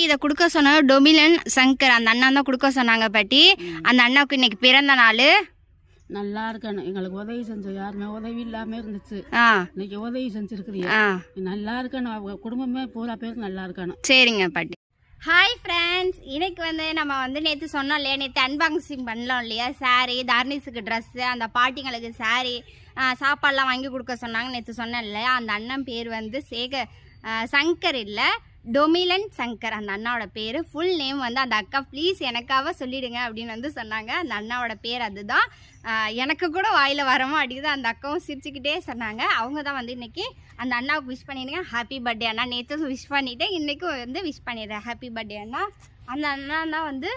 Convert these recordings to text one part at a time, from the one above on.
இதை கொடுக்க சொன்ன டொமிலன் சங்கர் அந்த அண்ணா தான் கொடுக்க சொன்னாங்க பாட்டி. அந்த அண்ணாவுக்கு இன்னைக்கு பிறந்த நாள். நல்லா இருக்கணும். எங்களுக்கு உதவி செஞ்ச யாருமே உதவி இல்லாம இருந்துச்சு. இன்னைக்கு உதவி செஞ்சிருக்கிறீங்க. நல்லா இருக்கணும். குடும்பமே பூரா பேருக்கு நல்லா இருக்கணும். சரிங்க பாட்டி. ஹாய் ஃப்ரெண்ட்ஸ், இன்னைக்கு வந்து நம்ம வந்து நேற்று சொன்னோம் இல்லையா, நேற்று அன்பாக்சிங் பண்ணலாம் இல்லையா, சாரீ, தார்னிஸுக்கு ட்ரெஸ்ஸு, அந்த பாட்டிங்களுக்கு சாரீ, சாப்பாடெலாம் வாங்கி கொடுக்க சொன்னாங்க நேற்று சொன்னேன் இல்லையா. அந்த அண்ணன் பேர் வந்து சங்கர் இல்லை, டொமிலன் சங்கர் அந்த அண்ணாவோட பேர். ஃபுல் நேம் வந்து அந்த அக்கா ப்ளீஸ் எனக்காக சொல்லிவிடுங்க அப்படின்னு வந்து சொன்னாங்க. அந்த அண்ணாவோட பேர் அதுதான். எனக்கு கூட வாயில் வரமா அடிக்குது. அந்த அக்காவும் சிரிச்சுக்கிட்டே சொன்னாங்க. அவங்க தான் வந்து இன்றைக்கி அந்த அண்ணாவுக்கு விஷ் பண்ணிடுங்க. ஹாப்பி பர்த்டே அண்ணா. நேற்று விஷ் பண்ணிவிட்டேன், இன்றைக்கும் வந்து விஷ் பண்ணிடுறேன். ஹாப்பி பர்த்டே அண்ணா. அந்த அண்ணா தான் வந்து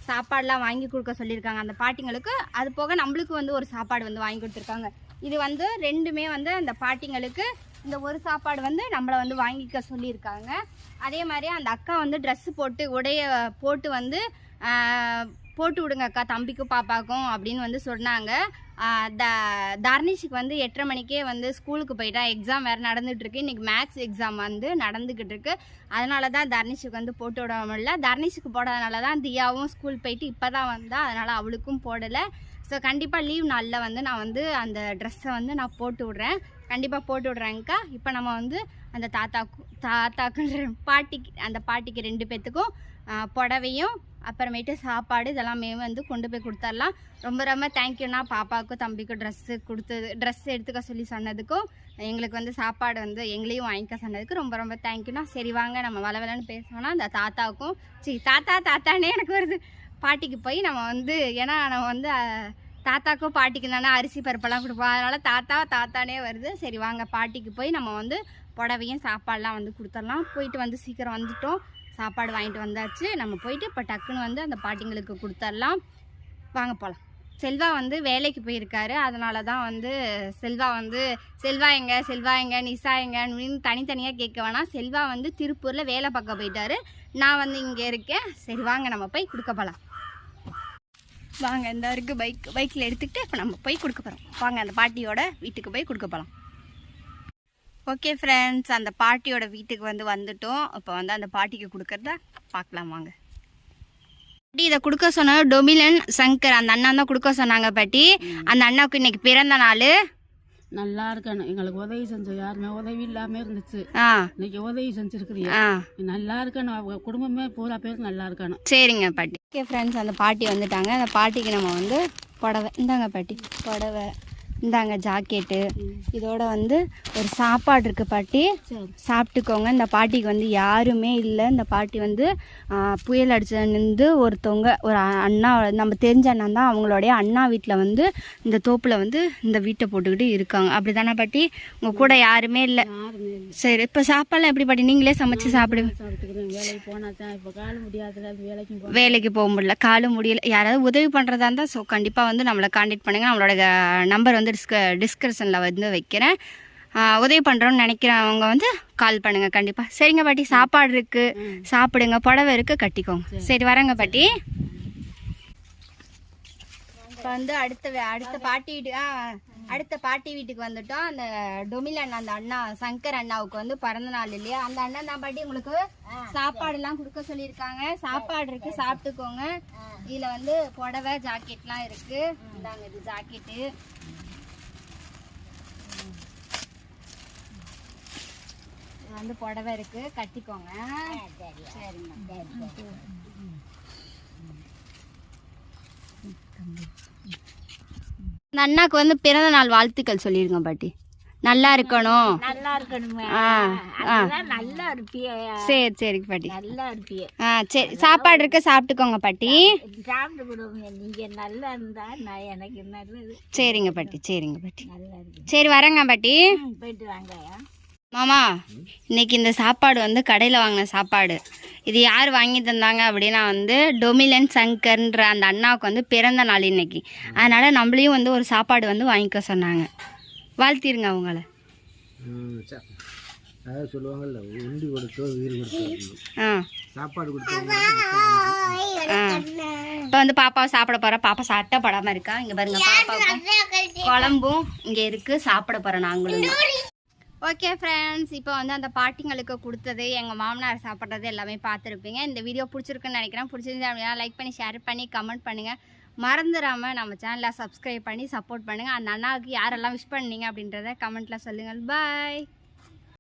சாப்பாடெலாம் வாங்கி கொடுக்க சொல்லியிருக்காங்க அந்த பாட்டிங்களுக்கு. அது போக நம்மளுக்கு வந்து ஒரு சாப்பாடு வந்து வாங்கி கொடுத்துருக்காங்க. இது வந்து ரெண்டுமே வந்து அந்த பாட்டிங்களுக்கு இந்த ஒரு சாப்பாடு வந்து நம்மளை வந்து வாங்கிக்க சொல்லியிருக்காங்க. அதே மாதிரி அந்த அக்கா வந்து ட்ரெஸ்ஸு போட்டு உடைய போட்டு வந்து போட்டு விடுங்க அக்கா தம்பிக்கும் பாப்பாக்கும் அப்படின்னு வந்து சொன்னாங்க. தார்னிஷுக்கு வந்து 8:30 மணிக்கே வந்து ஸ்கூலுக்கு போயிட்டா. எக்ஸாம் வேறு நடந்துகிட்ருக்கு. இன்றைக்கி மேக்ஸ் எக்ஸாம் வந்து நடந்துக்கிட்டு இருக்கு. அதனால தான் தர்னிஷுக்கு வந்து போட்டு விட முடியல. தர்னிஷுக்கு போடாதனால தான் தியாவும் ஸ்கூல் போயிட்டு இப்போ தான் வந்தா. அதனால் அவளுக்கும் போடலை. ஸோ கண்டிப்பாக லீவ் நாளில் வந்து நான் வந்து அந்த ட்ரெஸ்ஸை வந்து நான் போட்டு விட்றேன். கண்டிப்பாக போட்டு விட்றேங்க்கா. இப்போ நம்ம வந்து அந்த தாத்தாக்கு பாட்டிக்கு 2 பேர்த்துக்கும் புடவையும் அப்புறமேட்டு சாப்பாடு இதெல்லாமே வந்து கொண்டு போய் கொடுத்துடலாம். ரொம்ப ரொம்ப தேங்க்யூண்ணா. பாப்பாவுக்கும் தம்பிக்கும் ட்ரெஸ் எடுத்துக்க சொல்லி சொன்னதுக்கும் எங்களுக்கு வந்து சாப்பாடு வந்து எங்களையும் வாங்கிக்க சொன்னதுக்கு ரொம்ப ரொம்ப தேங்க்யூண்ணா. சரி வாங்க நம்ம வளவலன்னு பேசணும்னா அந்த தாத்தாவுக்கும் தாத்தானே எனக்கு வருது. பாட்டிக்கு போய் நம்ம வந்து ஏன்னா நம்ம வந்து தாத்தாக்கும் பாட்டிக்கு தானே அரிசி பருப்பெல்லாம் கொடுப்போம். அதனால் தாத்தானே வருது. சரி வாங்க பாட்டிக்கு போய் நம்ம வந்து புடவையும் சாப்பாடெலாம் வந்து கொடுத்துடலாம். போயிட்டு வந்து சீக்கிரம் வந்துட்டோம். சாப்பாடு வாங்கிட்டு வந்தாச்சு. நம்ம போயிட்டு இப்போ டக்குன்னு வந்து அந்த பாட்டிங்களுக்கு கொடுத்துடலாம். வாங்க போகலாம். செல்வா வந்து வேலைக்கு போயிருக்காரு. அதனால தான் வந்து செல்வா எங்க நிசா எங்கன்னு தனித்தனியாக கேட்க வேணாம். செல்வா வந்து திருப்பூரில் வேலை பார்க்க போயிட்டாரு. நான் வந்து இங்கே இருக்கேன். சரி வாங்க நம்ம போய் கொடுக்க போகலாம். வாங்க இந்த இருக்கு பைக்கில் எடுத்துக்கிட்டு இப்போ நம்ம போய் கொடுக்க போகிறோம். வாங்க அந்த பாட்டியோட வீட்டுக்கு போய் கொடுக்க போகலாம். ஓகே ஃப்ரெண்ட்ஸ், அந்த பாட்டியோட வீட்டுக்கு வந்து வந்துட்டோம். இப்போ வந்து அந்த பாட்டிக்கு கொடுக்கறத பார்க்கலாம் வாங்க. பாட்டி இதை கொடுக்க சொன்ன டொமிலன் சங்கர் அந்த அண்ணா தான் கொடுக்க சொன்னாங்க பாட்டி. அந்த அண்ணாவுக்கு இன்னைக்கு பிறந்த நாள். நல்லா இருக்கணும். எங்களுக்கு உதவி செஞ்ச யாருமே உதவி இல்லாம இருந்துச்சு. இன்னைக்கு உதவி செஞ்சிருக்கிறீங்க. நல்லா இருக்கணும். குடும்பமே பூரா பேருக்கு நல்லா இருக்கணும். சரிங்க பாட்டி. ஓகே ஃப்ரெண்ட்ஸ், அந்த பாட்டி வந்துட்டாங்க. அந்த பாட்டிக்கு நம்ம வந்து புடவை இந்தாங்க பாட்டி, புடவை இந்தாங்க, ஜாக்கெட்டு, இதோட வந்து ஒரு சாப்பாடு இருக்குது பாட்டி, சாப்பிட்டுக்கோங்க. இந்த பாட்டிக்கு வந்து யாருமே இல்லை. இந்த பாட்டி வந்து புயல் அடிச்சதுலேருந்து ஒருத்தவங்க ஒரு அண்ணா, நம்ம தெரிஞ்ச அண்ணா தான், அவங்களுடைய அண்ணா வீட்டில் வந்து இந்த தோப்பில் வந்து இந்த வீட்டை போட்டுக்கிட்டு இருக்காங்க. அப்படி தானே பாட்டி? உங்கள் கூட யாருமே இல்லை. சரி, இப்போ சாப்பாடுலாம் எப்படி பாட்டி? நீங்களே சமைச்சு சாப்பிடுங்க. வேலைக்கு போக முடியல, காலும் முடியல. யாராவது உதவி பண்ணுறதா இருந்தால் ஸோ கண்டிப்பாக வந்து நம்மளை கான்டாக்ட் பண்ணுங்கள். நம்மளோட நம்பர் வந்து டிஸ்கிரிப்ஷனில் வந்து வைக்கிறேன். உதவி பண்ணுறோன்னு நினைக்கிறவங்க வந்து கால் பண்ணுங்கள் கண்டிப்பாக. சரிங்க பாட்டி, சாப்பாடு இருக்குது, சாப்பிடுங்க, புடவை இருக்குது, கட்டிக்கோங்க. சரி வரேங்க பாட்டி. இப்போ வந்து அடுத்த பாட்டி வீட்டுக்கு வந்துட்டோம். அந்த டொமிலன் அந்த அண்ணா சங்கர் அண்ணாவுக்கு வந்து பிறந்த நாள் இல்லையா, அந்த அண்ணன் தான் பாட்டி உங்களுக்கு சாப்பாடுலாம் கொடுக்க சொல்லியிருக்காங்க. சாப்பாடு இருக்கு, சாப்பிட்டுக்கோங்க. இதில் வந்து புடவை ஜாக்கெட்லாம் இருக்கு. இந்தாங்க, இது ஜாக்கெட்டு. வந்து புடவை இருக்கு, கட்டிக்கோங்க. சரிங்க. அந்த அண்ணாக்கு வந்து பிறந்த நாள் வாழ்த்துக்கள் சொல்லிருங்க பாட்டி. நல்லா இருக்கணும். சரி சரி பாட்டி. சரி, சாப்பாடு இருக்கு, சாப்பிட்டுக்கோங்க பாட்டி. சரிங்க பாட்டி. சரிங்க பாட்டி. சரி வரேங்க பாட்டி. மாமா, இன்னைக்கு இந்த சாப்பாடு வந்து கடையில் வாங்கின சாப்பாடு. இது யார் வாங்கி தந்தாங்க அப்படின்னா வந்து டொமிலன் சங்கர்ன்ற அந்த அண்ணாவுக்கு வந்து பிறந்த நாள் இன்னைக்கு. அதனால் நம்மளையும் வந்து ஒரு சாப்பாடு வந்து வாங்கிக்க சொன்னாங்க. வாழ்த்திருங்க அவங்கள. சொல்லுவாங்கல்ல, உண்டி கொடுத்தோ உயிர் கொடுத்தோ சாப்பாடு கொடுத்தோ. இப்போ வந்து பாப்பாவை சாப்பிட போகிறேன். பாப்பா சாப்பிட்டா படாமல் இருக்கா. இங்கே பாருங்க, பாப்பாவுக்கும் குழம்பும் இங்கே இருக்குது. சாப்பிட போகிறேன் நாங்களும். ஓகே ஃப்ரெண்ட்ஸ், இப்போ வந்து அந்த பாட்டிங்களுக்கு கொடுத்தது எங்கள் மாமனார் சாப்பிட்றது எல்லாமே பார்த்துருப்பீங்க. இந்த வீடியோ பிடிச்சிருக்குன்னு நினைக்கிறேன். பிடிச்சிருந்தா அப்படின்னா லைக் பண்ணி ஷேர் பண்ணி கமெண்ட் பண்ணுங்கள். மறந்துடாமல் நம்ம சேனலை சப்ஸ்கிரைப் பண்ணி சப்போர்ட் பண்ணுங்கள். அந்த அண்ணாவுக்கு யாரெல்லாம் விஷ் பண்ணீங்க அப்படின்றத கமெண்ட்டில் சொல்லுங்கள். பாய்.